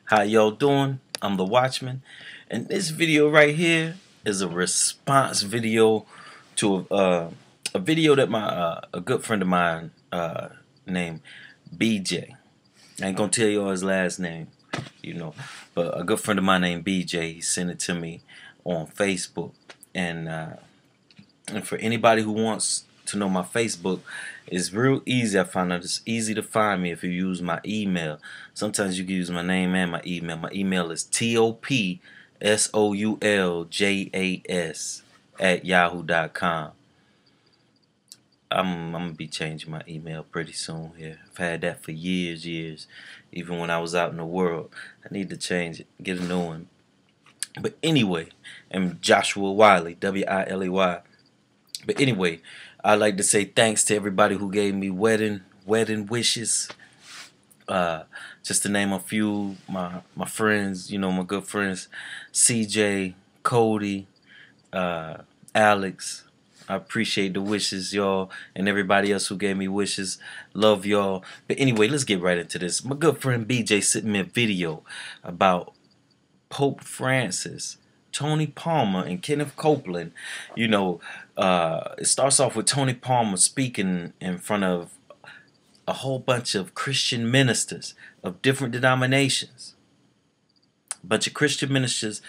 How y'all doing? I'm the Watchman, and this video right here is a response video to a video that my a good friend of mine named BJ. I ain't gonna tell you all his last name, you know, but a good friend of mine named BJ. He sent it to me on Facebook, and and for anybody who wants to know my Facebook, it's real easy. I found out it's easy to find me if you use my email. Sometimes you can use my name and my email. My email is topsouljas@yahoo.com. I'm gonna be changing my email pretty soon here. I've had that for years. Even when I was out in the world, I need to change it, get a new one. But anyway, I'm Joshua Wiley, Wiley. But anyway, I'd like to say thanks to everybody who gave me wedding wishes. Just to name a few, my friends, my good friends, CJ, Cody, Alex. I appreciate the wishes, y'all, and everybody else who gave me wishes. Love y'all. But anyway, let's get right into this. My good friend BJ sent me a video about Pope Francis, Tony Palmer, and Kenneth Copeland. It starts off with Tony Palmer speaking in front of a whole bunch of Christian ministers of different denominations. A bunch of Christian ministers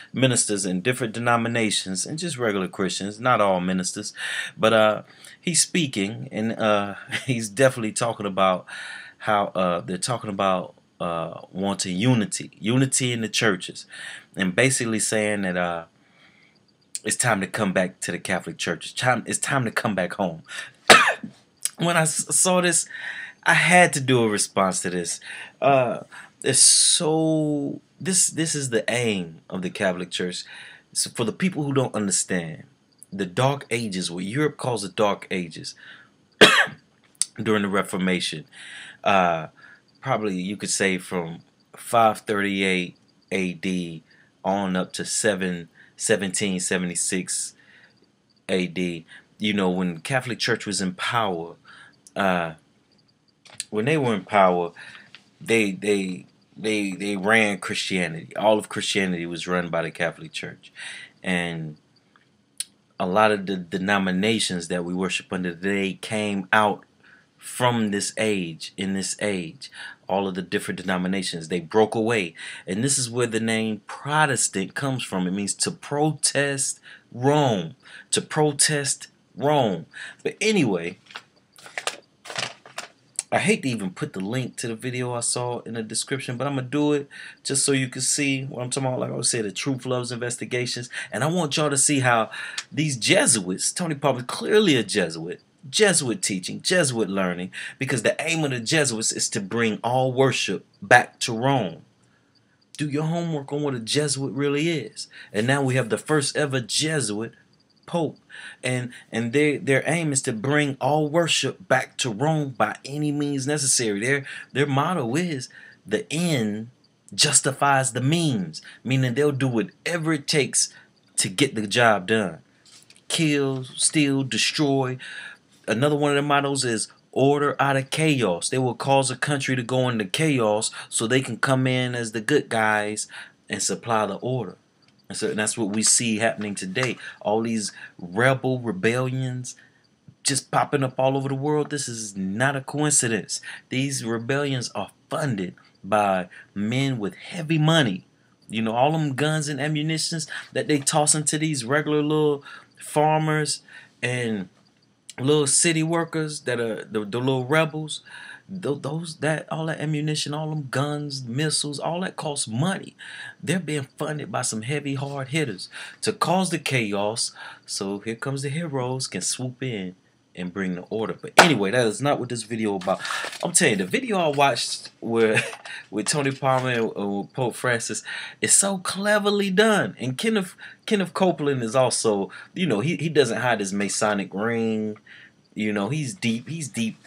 in different denominations, and just regular Christians, not all ministers. But he's speaking, and he's definitely talking about how they're talking about wanting unity in the churches, and basically saying that it's time to come back to the Catholic Church. It's time to come back home. When I saw this, I had to do a response to this. This is the aim of the Catholic Church. So for the people who don't understand, the Dark Ages, what Europe calls the Dark Ages, during the Reformation, probably you could say from 538 A.D. on up to 1776 A.D. When Catholic Church was in power, when they were in power, they ran Christianity. All of Christianity was run by the Catholic Church, and a lot of the denominations that we worship under today came out from this age. In this age, all of the different denominations, they broke away, and this is where the name Protestant comes from. It means to protest Rome, to protest Rome. But anyway, I hate to even put the link to the video I saw in the description, but I'm going to do it just so you can see what I'm talking about. Like I said, the Truth Loves Investigations. And I want y'all to see how these Jesuits, Tony Palmer is clearly a Jesuit teaching, Jesuit learning, because the aim of the Jesuits is to bring all worship back to Rome. Do your homework on what a Jesuit really is. And now we have the first ever Jesuit Pope, and their aim is to bring all worship back to Rome by any means necessary. Their motto is the end justifies the means, meaning they'll do whatever it takes to get the job done. Kill, steal, destroy. Another one of their mottos is order out of chaos. They will cause a country to go into chaos so they can come in as the good guys and supply the order. And so that's what we see happening today. All these rebellions just popping up all over the world. This is not a coincidence. These rebellions are funded by men with heavy money. All them guns and ammunitions that they toss into these regular little farmers and little city workers that are the little rebels. All that ammunition, all them guns, missiles, all that costs money. They're being funded by some heavy hard hitters to cause the chaos. So here comes the heroes can swoop in and bring the order. But anyway, that is not what this video about. I'm telling you, the video I watched with Tony Palmer and Pope Francis is so cleverly done. And Kenneth Copeland is also, he doesn't hide his Masonic ring. He's deep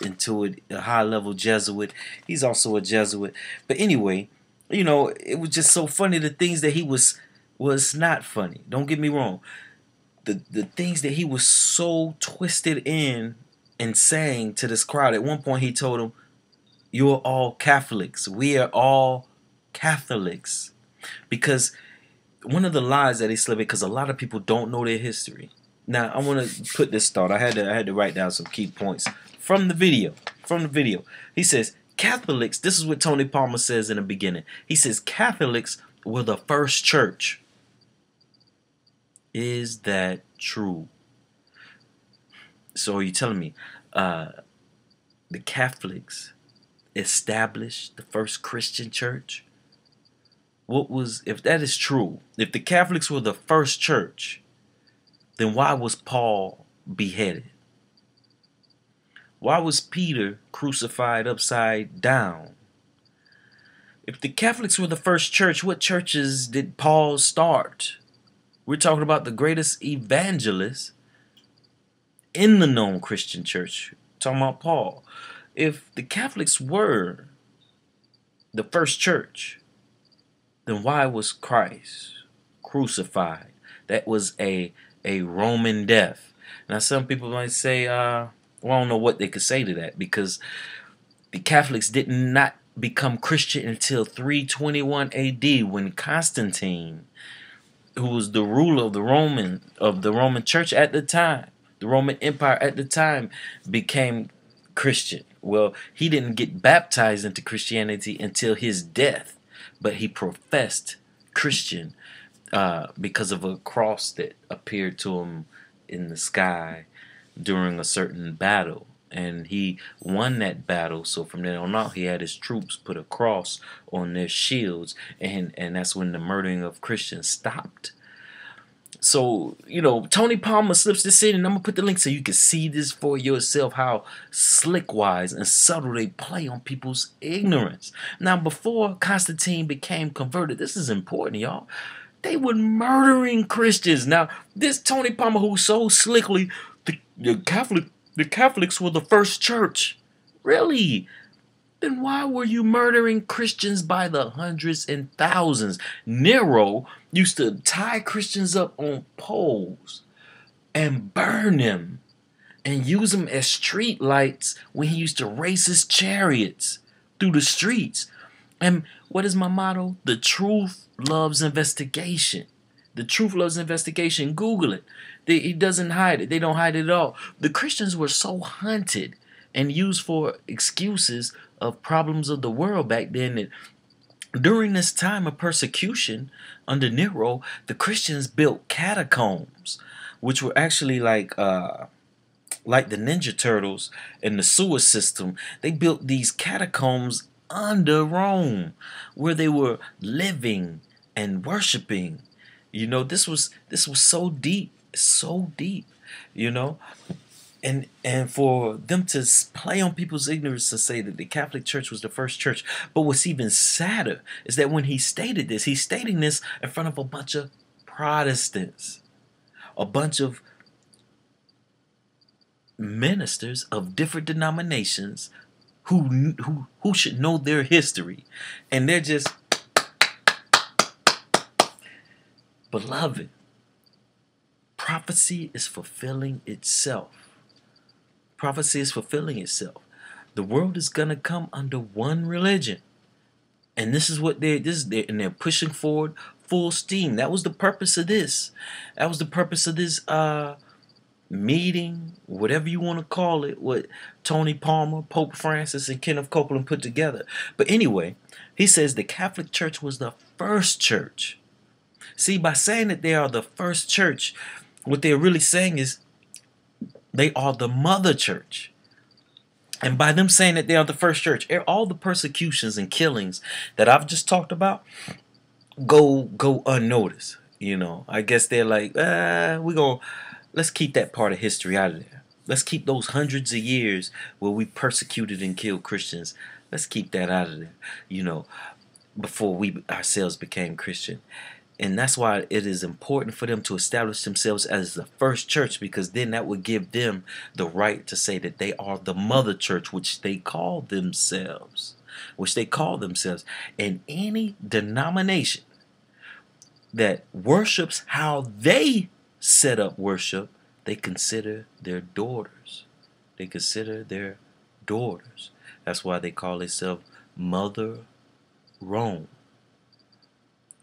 into it, a high-level Jesuit. He's also a Jesuit. But anyway, it was just so funny. The things that he was not funny. Don't get me wrong. The things that he was so twisted in and saying to this crowd. At one point, he told them, "You're all Catholics. We are all Catholics. Because one of the lies that they slip, because a lot of people don't know their history. Now I want to put this thought. I had to write down some key points from the video. He says Catholics. This is what Tony Palmer says in the beginning. He says Catholics were the first church. Is that true? So are you telling me the Catholics established the first Christian church? What was, if that is true, if the Catholics were the first church, then why was Paul beheaded? Why was Peter crucified upside down? If the Catholics were the first church, what churches did Paul start? We're talking about the greatest evangelist in the known Christian church. Talking about Paul. If the Catholics were the first church, then why was Christ crucified? That was a Roman death. Now some people might say, well, I don't know what they could say to that, because the Catholics did not become Christian until 321 AD, when Constantine, who was the ruler of the Roman Church at the time, the Roman Empire at the time, became Christian. Well, he didn't get baptized into Christianity until his death, but he professed Christian because of a cross that appeared to him in the sky during a certain battle. And he won that battle, so from then on out he had his troops put a cross on their shields, and that's when the murdering of Christians stopped. So, you know, Tony Palmer slips this in, and I'm going to put the link so you can see this for yourself, how slick-wise and subtle they play on people's ignorance. Now, before Constantine became converted, this is important, y'all, they were murdering Christians. Now, this Tony Palmer, who so slickly, the Catholics were the first church. Really? Then why were you murdering Christians by the hundreds and thousands? Nero used to tie Christians up on poles and burn them and use them as street lights when he used to race his chariots through the streets. And what is my motto? The truth loves investigation. The truth loves investigation. Google it. He doesn't hide it. They don't hide it at all. The Christians were so hunted and used for excuses of problems of the world back then that during this time of persecution under Nero, the Christians built catacombs, which were actually like the Ninja Turtles in the sewer system. They built these catacombs under Rome where they were living and worshiping. You know, this was so deep, you know. And for them to play on people's ignorance to say that the Catholic Church was the first church. But what's even sadder is that when he stated this, he's stating this in front of a bunch of Protestants, a bunch of ministers of different denominations who should know their history. And they're just, beloved, prophecy is fulfilling itself. Prophecy is fulfilling itself. The world is gonna come under one religion, and this is what they're pushing forward full steam. That was the purpose of this. That was the purpose of this meeting, whatever you want to call it, what Tony Palmer, Pope Francis, and Kenneth Copeland put together. But anyway, he says the Catholic Church was the first church. See, by saying that they are the first church, what they're really saying is they are the mother church. And by them saying that they are the first church, all the persecutions and killings that I've just talked about go unnoticed. You know, I guess they're like, let's keep that part of history out of there. Let's keep those hundreds of years where we persecuted and killed Christians. Let's keep that out of there, you know, before we ourselves became Christian. And that's why it is important for them to establish themselves as the first church, because then that would give them the right to say that they are the mother church, which they call themselves. And any denomination that worships how they set up worship, they consider their daughters. That's why they call themselves Mother Rome.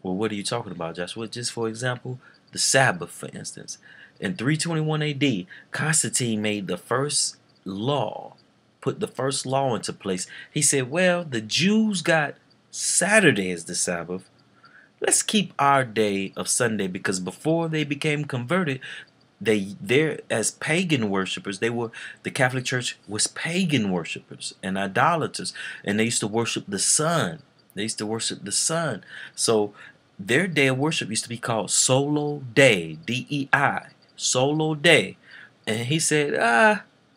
Well, what are you talking about, Joshua? Just for example, the Sabbath, for instance. In 321 AD, Constantine made the first law, put the first law into place. He said, well, the Jews got Saturday as the Sabbath. Let's keep our day of Sunday, because before they became converted, they're as pagan worshipers. The Catholic Church was pagan worshipers and idolaters, and they used to worship the sun. They used to worship the sun. So their day of worship used to be called Solo Dei, Dei, Solo Dei. And he said,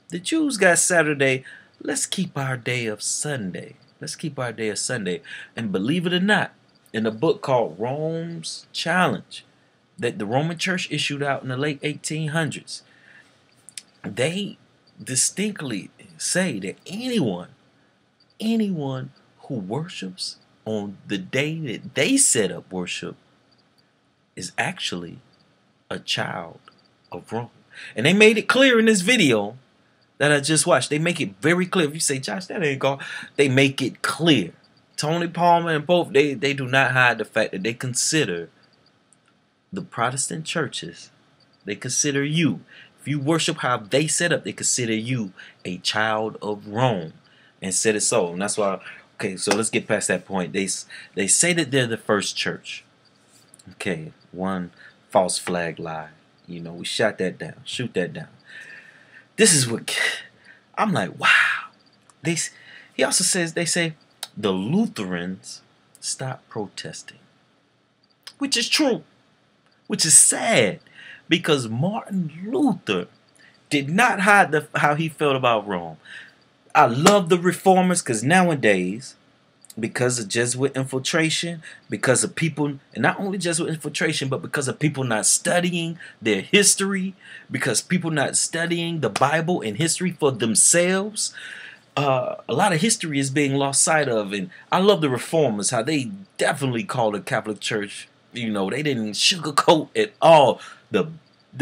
the Jews got Saturday. Let's keep our day of Sunday. Let's keep our day of Sunday. And believe it or not, in a book called Rome's Challenge, that the Roman Church issued out in the late 1800s, they distinctly say that anyone who worships on the day that they set up worship is actually a child of Rome. And they made it clear in this video that I just watched. They make it very clear. If you say, Josh, that ain't God, they make it clear. Tony Palmer and Pope, they do not hide the fact that they consider the Protestant churches, they consider you, if you worship how they set up, they consider you a child of Rome, and said it so. And that's why, okay, so let's get past that point. They say that they're the first church. Okay, one false flag lie. You know, we shot that down, shoot that down. This is what I'm like, wow. He also says, they say the Lutherans stopped protesting, which is true. Which is sad, because Martin Luther did not hide how he felt about Rome. I love the reformers, because nowadays, because of Jesuit infiltration, because of people, and not only Jesuit infiltration, but because of people not studying their history, because people not studying the Bible and history for themselves, a lot of history is being lost sight of. And I love the reformers, how they definitely call the Catholic Church, you know, they didn't sugarcoat at all the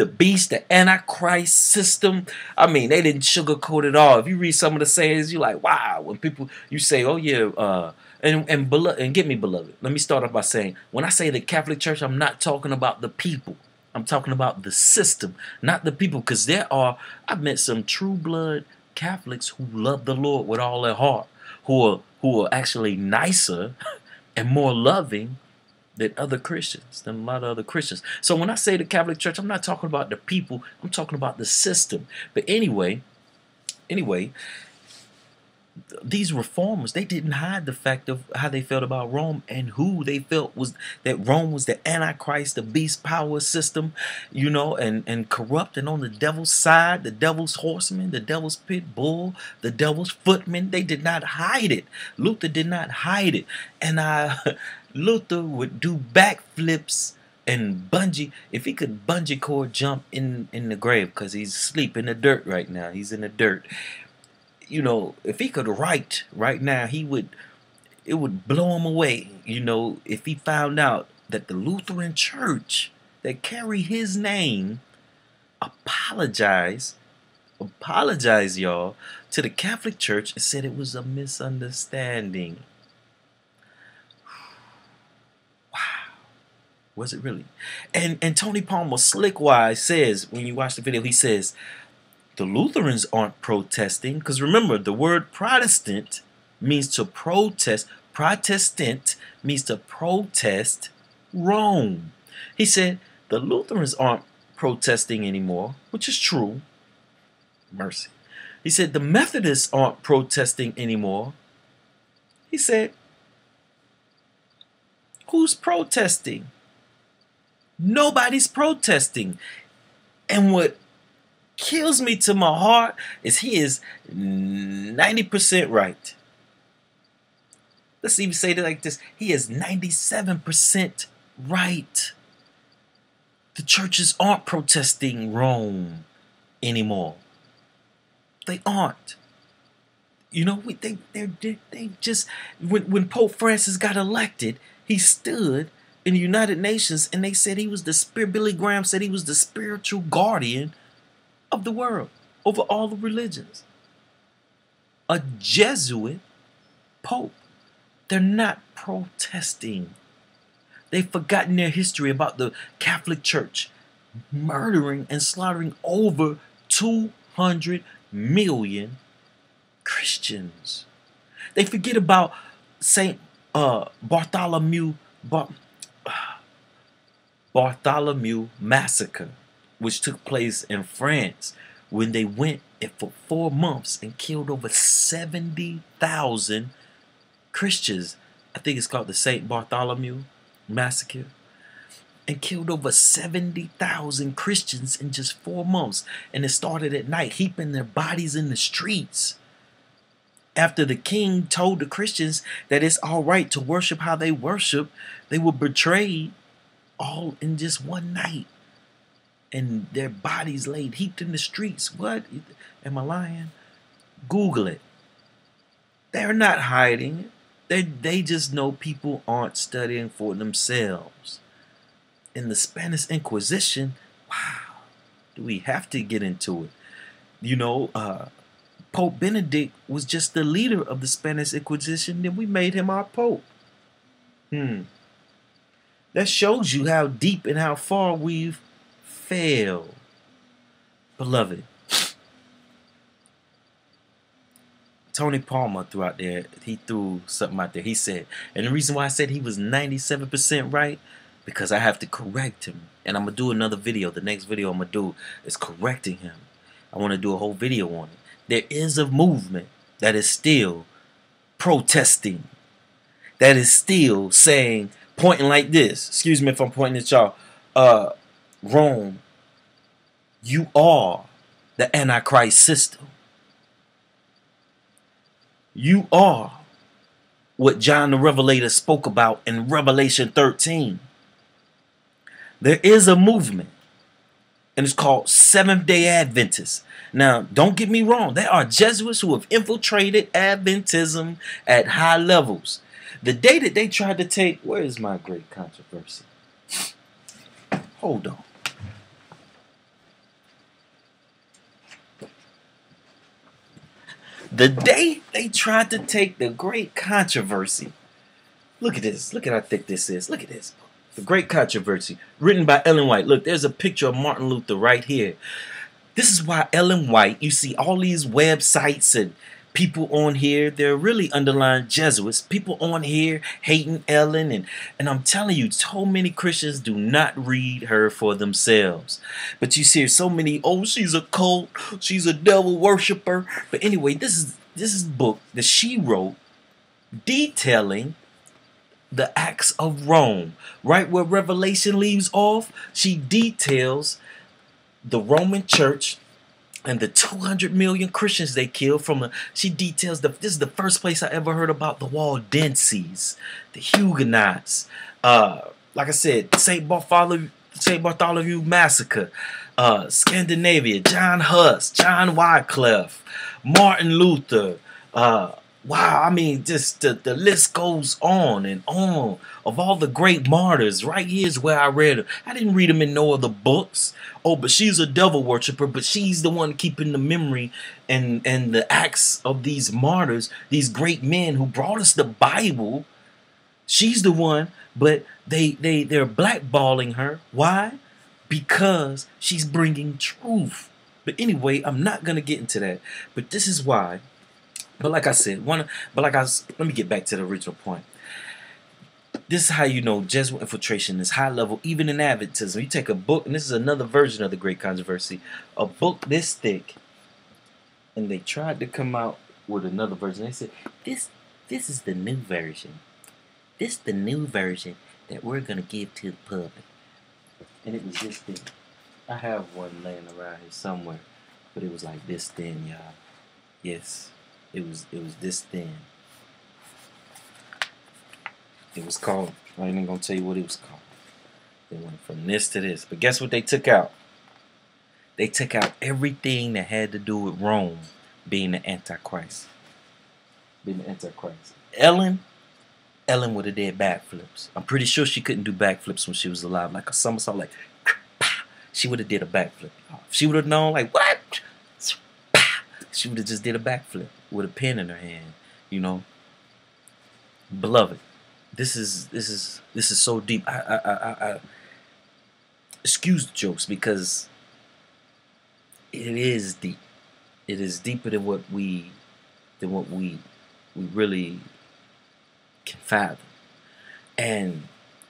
beast, the Antichrist system. I mean, they didn't sugarcoat it all. If you read some of the sayings, you're like, wow. When people, you say, oh yeah, and get me, beloved. Let me start off by saying, when I say the Catholic Church, I'm not talking about the people. I'm talking about the system, not the people. Because I've met some true blood Catholics who love the Lord with all their heart, who are actually nicer and more loving than other Christians, than a lot of other Christians. So when I say the Catholic Church, I'm not talking about the people, I'm talking about the system. But anyway, these reformers, they didn't hide the fact of how they felt about Rome, and who they felt was that Rome was the Antichrist, the beast power system, you know, and corrupt and on the devil's side, the devil's horseman, the devil's pit bull, the devil's footman. They did not hide it. Luther did not hide it. And Luther would do backflips and bungee. If he could bungee cord jump in the grave, because he's asleep in the dirt right now. He's in the dirt. You know, if he could write right now, it would blow him away. You know, if he found out that the Lutheran Church that carry his name apologized, y'all, to the Catholic Church and said it was a misunderstanding. Was it really? And Tony Palmer, slickwise, says, when you watch the video, he says, the Lutherans aren't protesting. Because remember, the word Protestant means to protest. Protestant means to protest Rome. He said, the Lutherans aren't protesting anymore, which is true. Mercy. He said, the Methodists aren't protesting anymore. He said, who's protesting? Nobody's protesting. And what kills me to my heart is he is 90% right. Let's even say it like this. He is 97% right. The churches aren't protesting Rome anymore. They aren't. You know, they just, when Pope Francis got elected, he stood in the United Nations, and they said he was Billy Graham said he was the spiritual guardian of the world over all the religions. A Jesuit Pope. They're not protesting. They've forgotten their history about the Catholic Church murdering and slaughtering over 200 million Christians. They forget about Saint Bartholomew massacre, which took place in France when they went for 4 months and killed over 70,000 Christians. I think it's called the Saint Bartholomew massacre, and killed over 70,000 Christians in just 4 months. And it started at night, heaping their bodies in the streets. After the king told the Christians that it's all right to worship how they worship, they were betrayed all in just one night. And their bodies laid heaped in the streets. What? Am I lying? Google it. They're not hiding it. They just know people aren't studying for themselves. In the Spanish Inquisition, wow, do we have to get into it? You know, Pope Benedict was just the leader of the Spanish Inquisition, then we made him our Pope. That shows you how deep and how far we've failed. Beloved, Tony Palmer threw out there, he threw something out there. He said, and the reason why I said he was 97% right, because I have to correct him. And I'm going to do another video. The next video I'm going to do is correcting him. I want to do a whole video on it. There is a movement that is still protesting, that is still saying, pointing like this. Excuse me if I'm pointing at y'all. Rome, you are the Antichrist system. You are what John the Revelator spoke about in Revelation 13. There is a movement, and it's called Seventh-day Adventists. Now, don't get me wrong. There are Jesuits who have infiltrated Adventism at high levels. The day that they tried to take... Where is my great controversy? Hold on. The day they tried to take the great controversy. Look at this. Look at how thick this is. Look at this. The Great Controversy, written by Ellen White. Look, there's a picture of Martin Luther right here. This is why Ellen White, you see all these websites and people on here, they're really underlying Jesuits. People on here hating Ellen. And I'm telling you, so many Christians do not read her for themselves. But you see so many, oh, she's a cult, she's a devil worshiper. But anyway, this is a book that she wrote detailing the acts of Rome. Right where Revelation leaves off, she details the Roman Church and the 200 million Christians they killed she details this is the first place I ever heard about the Waldenses, the Huguenots, like I said, Saint Bartholomew massacre, Scandinavia, John Huss, John Wycliffe, Martin Luther, wow, I mean, just the list goes on and on of all the great martyrs. Right here's where I read them. I didn't read them in no other books. Oh, but she's a devil worshiper, but she's the one keeping the memory and the acts of these martyrs, these great men who brought us the Bible. She's the one, but they're blackballing her. Why? Because she's bringing truth. But anyway, I'm not going to get into that. But this is why. But like I said, let me get back to the original point. This is how you know Jesuit infiltration is high level, even in Adventism. You take a book, and this is another version of the Great Controversy, a book this thick, and they tried to come out with another version. They said, this is the new version. This is the new version that we're going to give to the public. And it was this thin. I have one laying around here somewhere, but it was like this thin, y'all. Yes. It was this thin. It was called, I ain't even gonna tell you what it was called. They went from this to this. But guess what they took out? They took out everything that had to do with Rome being the Antichrist. Being the Antichrist. Ellen would have did backflips. I'm pretty sure she couldn't do backflips when she was alive. Like a somersault, like, she would have did a backflip. She would have known, like, what? She would have just did a backflip with a pen in her hand, you know. Beloved, This is so deep. I excuse the jokes because it is deep. It is deeper than what we really can fathom. And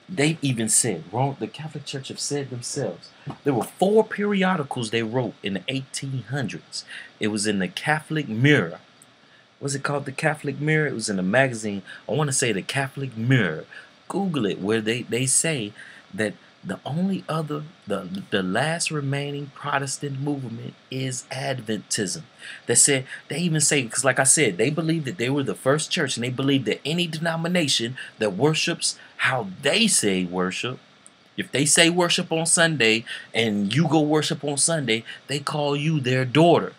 they even said, wrong, the Catholic Church have said themselves, there were 4 periodicals they wrote in the 1800s. It was in the Catholic Mirror. Was it called the Catholic Mirror? It was in a magazine. I want to say the Catholic Mirror. Google it, where they say that the only other, the last remaining Protestant movement is Adventism. They even say, because like I said, they believe that they were the first church, and they believe that any denomination that worships how they say worship, if they say worship on Sunday and you go worship on Sunday, they call you their daughter.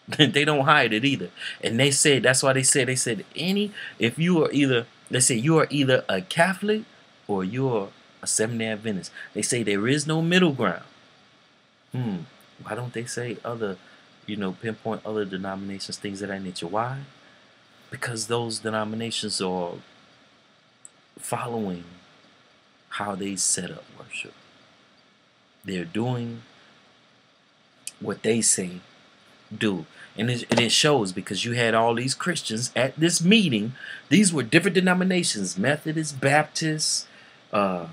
They don't hide it either. And they said, that's why they said, if you are either, they say you are either a Catholic or you're a Seventh-day Adventist. They say there is no middle ground. Why don't they say other, pinpoint other denominations, things of that nature? Why? Because those denominations are following how they set up worship. They're doing what they say do. And it shows, because you had all these Christians at this meeting. These were different denominations: Methodist, Baptist, Pentecostals,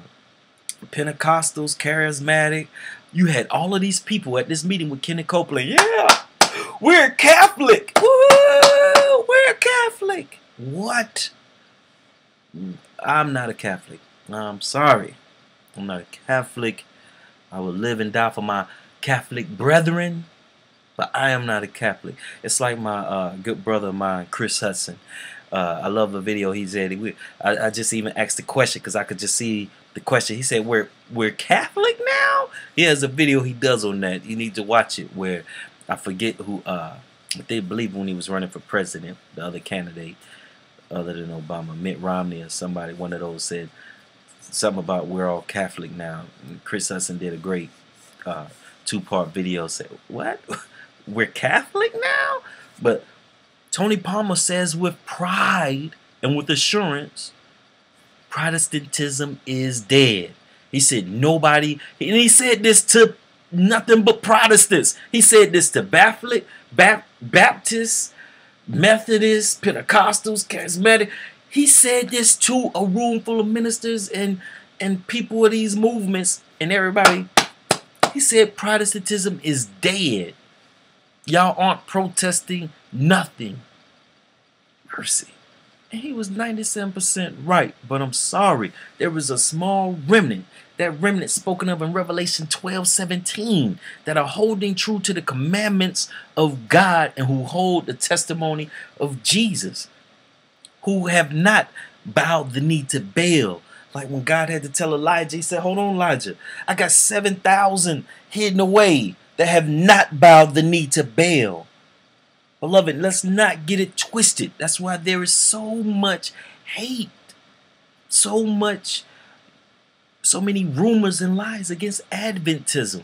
Charismatic. You had all of these people at this meeting with Kenneth Copeland. Yeah, we're Catholic. Woo, we're Catholic. What? I'm not a Catholic. I'm sorry. I'm not a Catholic. I will live and die for my Catholic brethren, but I am not a Catholic. It's like my good brother of mine, Chris Hudson. I love the video he said. I just even asked the question because I could just see the question. He said, "We're Catholic now." He has a video he does on that. You need to watch it. Where I forget who. They believe when he was running for president, the other candidate other than Obama, Mitt Romney or somebody, one of those, said something about we're all Catholic now. And Chris Hudson did a great 2-part video. Said, "What? We're Catholic now?" But Tony Palmer says with pride and with assurance, Protestantism is dead. He said nobody, and he said this to nothing but Protestants. He said this to Baptists, Methodists, Pentecostals, Charismatic. He said this to a room full of ministers and people of these movements and everybody. He said Protestantism is dead. Y'all aren't protesting nothing. Mercy. And he was 97% right. But I'm sorry. There was a small remnant. That remnant spoken of in Revelation 12:17. That are holding true to the commandments of God and who hold the testimony of Jesus. Who have not bowed the knee to Baal. Like when God had to tell Elijah, he said, "Hold on, Elijah. I got 7,000 hidden away that have not bowed the knee to Baal." Beloved, let's not get it twisted. That's why there is so much hate, so many rumors and lies against Adventism,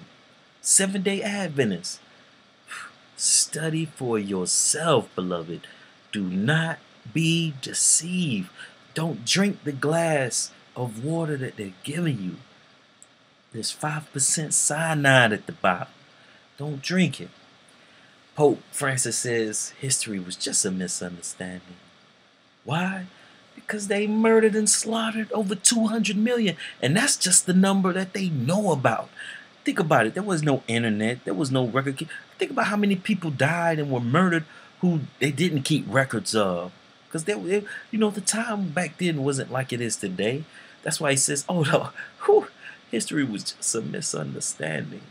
Seventh-day Adventists. Study for yourself, beloved. Do not be deceived. Don't drink the glass of water that they're giving you. There's 5% cyanide at the bottom. Don't drink it. Pope Francis says history was just a misunderstanding. Why? Because they murdered and slaughtered over 200 million. And that's just the number that they know about. Think about it. There was no internet. There was no record. Think about how many people died and were murdered who they didn't keep records of. Because the time back then wasn't like it is today. That's why he says, "Oh no, history was just a misunderstanding."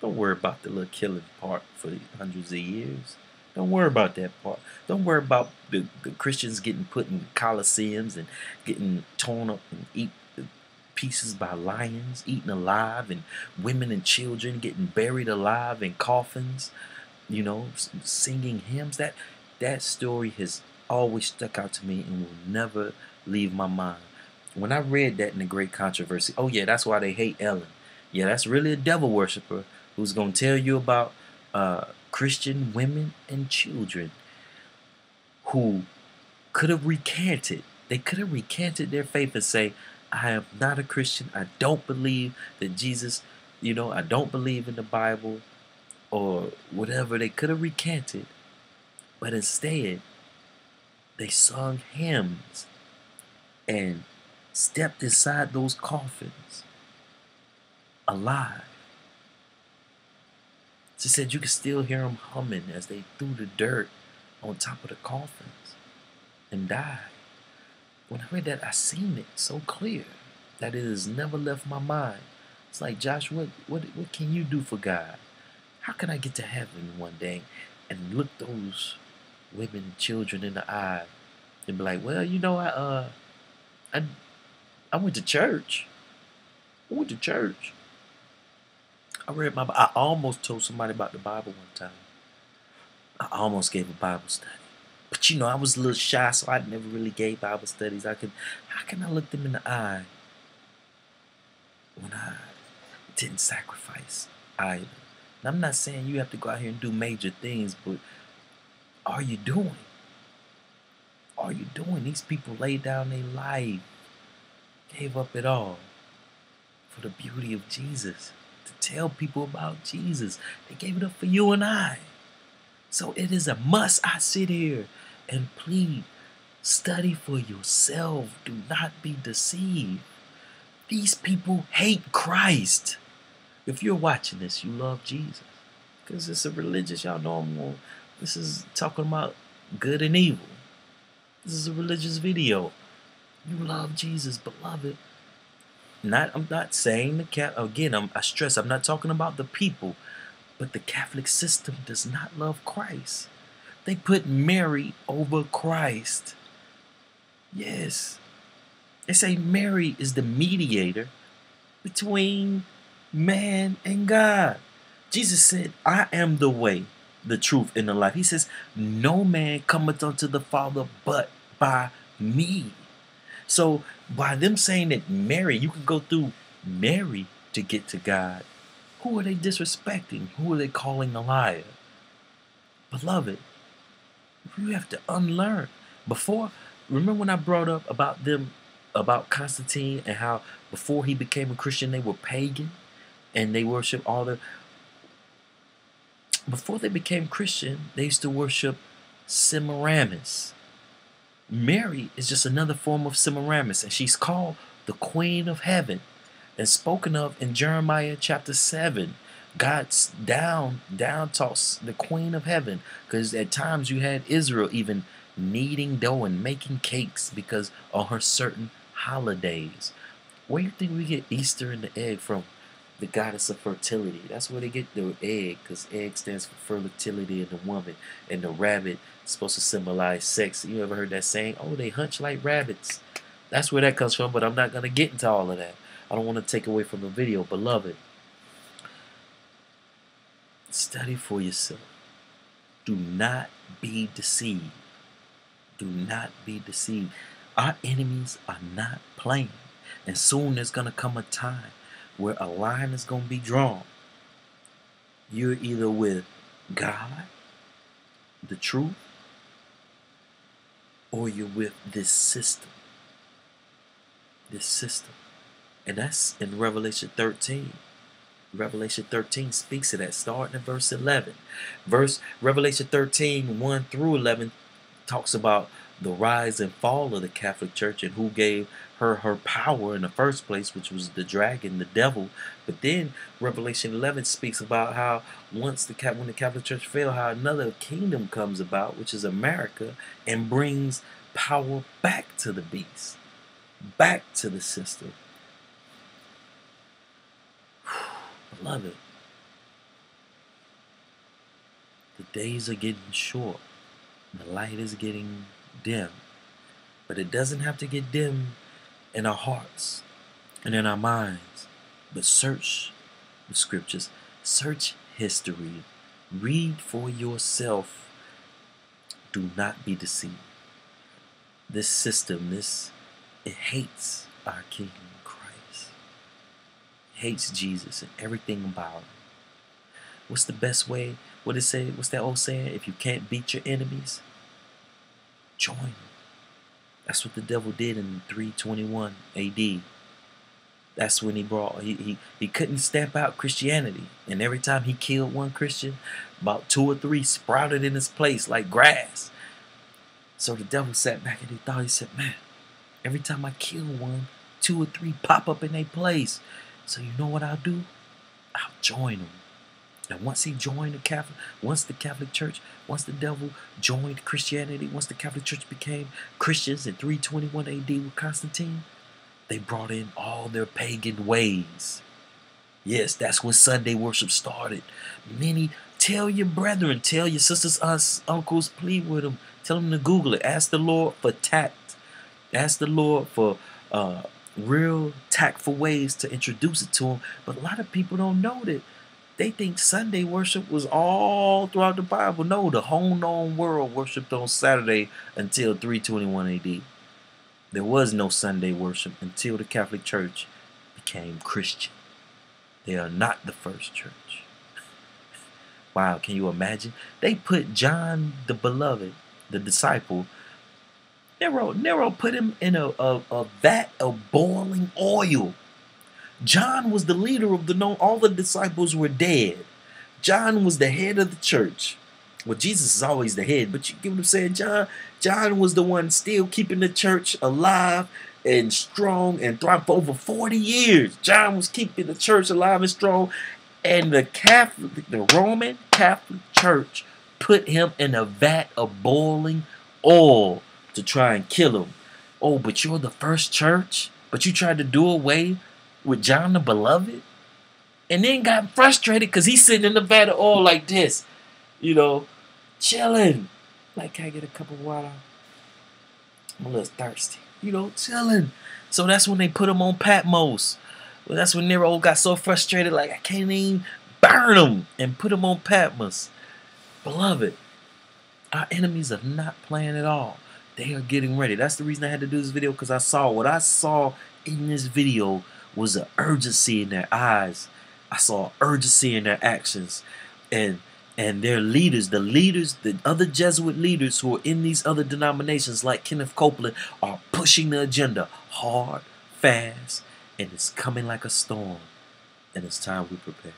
Don't worry about the little killing part for hundreds of years. Don't worry about that part. Don't worry about the Christians getting put in coliseums and getting torn up and eaten pieces by lions, eaten alive, and women and children getting buried alive in coffins, singing hymns. That story has always stuck out to me and will never leave my mind. When I read that in The Great Controversy, oh yeah, that's why they hate Ellen. Yeah, that's really a devil worshiper who's going to tell you about Christian women and children who could have recanted They could have recanted their faith and say, I am not a Christian. I don't believe that Jesus, I don't believe in the Bible or whatever. They could have recanted. But instead, they sung hymns and stepped inside those coffins alive. She said you could still hear them humming as they threw the dirt on top of the coffins and died. When I read that, I seen it so clear that it has never left my mind. It's like, Josh, what can you do for God? How can I get to heaven one day and look those women and children in the eye and be like, well, I went to church. I read my. I almost told somebody about the Bible one time. I almost gave a Bible study, but I was a little shy, so I never really gave Bible studies. How can I look them in the eye when I didn't sacrifice either? And I'm not saying you have to go out here and do major things, but are you doing? Are you doing? These people laid down their life, gave up it all for the beauty of Jesus, to tell people about Jesus. They gave it up for you and I. So it is a must. I sit here and plead, study for yourself. Do not be deceived. These people hate Christ. If you're watching this, you love Jesus. Because it's a religious, y'all know this is talking about good and evil. This is a religious video. You love Jesus, beloved. I'm not saying I stress, I'm not talking about the people, but the Catholic system does not love Christ. They put Mary over Christ. Yes. They say Mary is the mediator between man and God. Jesus said, I am the way, the truth, and the life. He says, no man cometh unto the Father but by me. So by them saying that Mary, you can go through Mary to get to God, who are they disrespecting? Who are they calling a liar? Beloved, you have to unlearn. Remember when I brought up about Constantine and how before he became a Christian, they were pagan and they worship before they became Christian, they used to worship Semiramis. Mary is just another form of Semiramis, and she's called the Queen of Heaven and spoken of in Jeremiah chapter 7. God's down talks the Queen of Heaven, because at times you had Israel even kneading dough and making cakes because on her certain holidays. Where do you think we get Easter and the egg from? The goddess of fertility. That's where they get the egg, because egg stands for fertility in the woman, and the rabbit is supposed to symbolize sex. You ever heard that saying? Oh, they hunch like rabbits. That's where that comes from, but I'm not going to get into all of that. I don't want to take away from the video. Beloved, study for yourself. Do not be deceived. Do not be deceived. Our enemies are not playing. And soon there's going to come a time where a line is going to be drawn. You're either with God, the truth, or you're with this system. This system. And that's in Revelation 13. Revelation 13 speaks of that, starting in verse 11. Revelation 13, 1 through 11 talks about the rise and fall of the Catholic Church and who gave her power in the first place, which was the dragon, the devil. But then Revelation 11 speaks about how when the Catholic Church fell, how another kingdom comes about, which is America, and brings power back to the beast, back to the system. Beloved, the days are getting short. The light is getting dim. But it doesn't have to get dim in our hearts and in our minds. But search the scriptures. Search history. Read for yourself. Do not be deceived. This system, it hates our King Christ. It hates Jesus and everything about him. What's the best way? What it say? What's that old saying? If you can't beat your enemies, join them. That's what the devil did in 321 AD. That's when he couldn't stamp out Christianity. And every time he killed one Christian, about 2 or 3 sprouted in his place like grass. So the devil sat back and he said, man, every time I kill one, 2 or 3 pop up in their place. So you know what I'll do? I'll join them. And once he joined the Catholic Church, once the devil joined Christianity, once the Catholic Church became Christians in 321 AD with Constantine, they brought in all their pagan ways. Yes, that's when Sunday worship started. Many, tell your brethren, tell your sisters, aunts, uncles, plead with them. Tell them to Google it. Ask the Lord for tact. Ask the Lord for real tactful ways to introduce it to them. But a lot of people don't know that. They think Sunday worship was all throughout the Bible. No, the whole known world worshipped on Saturday until 321 AD. There was no Sunday worship until the Catholic Church became Christian. They are not the first church. Wow, can you imagine? They put John the Beloved, the disciple, Nero put him in a vat of boiling oil. John was the leader of all the disciples were dead. John was the head of the church. Well, Jesus is always the head, but you get what I'm saying? John was the one still keeping the church alive and strong and thriving for over 40 years. John was keeping the church alive and strong. And the Roman Catholic Church put him in a vat of boiling oil to try and kill him. Oh, but you're the first church? But you tried to do away with John the Beloved? And then got frustrated because he's sitting in the vat of oil like this. You know, chilling. Like, can I get a cup of water? I'm a little thirsty. You know, chilling. So that's when they put him on Patmos. Well, that's when Nero got so frustrated, like, I can't even burn him, and put him on Patmos. Beloved, our enemies are not playing at all. They are getting ready. That's the reason I had to do this video, because what I saw in this video was an urgency in their eyes. I saw urgency in their actions. And their leaders, the other Jesuit leaders who are in these other denominations like Kenneth Copeland, are pushing the agenda hard, fast, and it's coming like a storm. And it's time we prepare.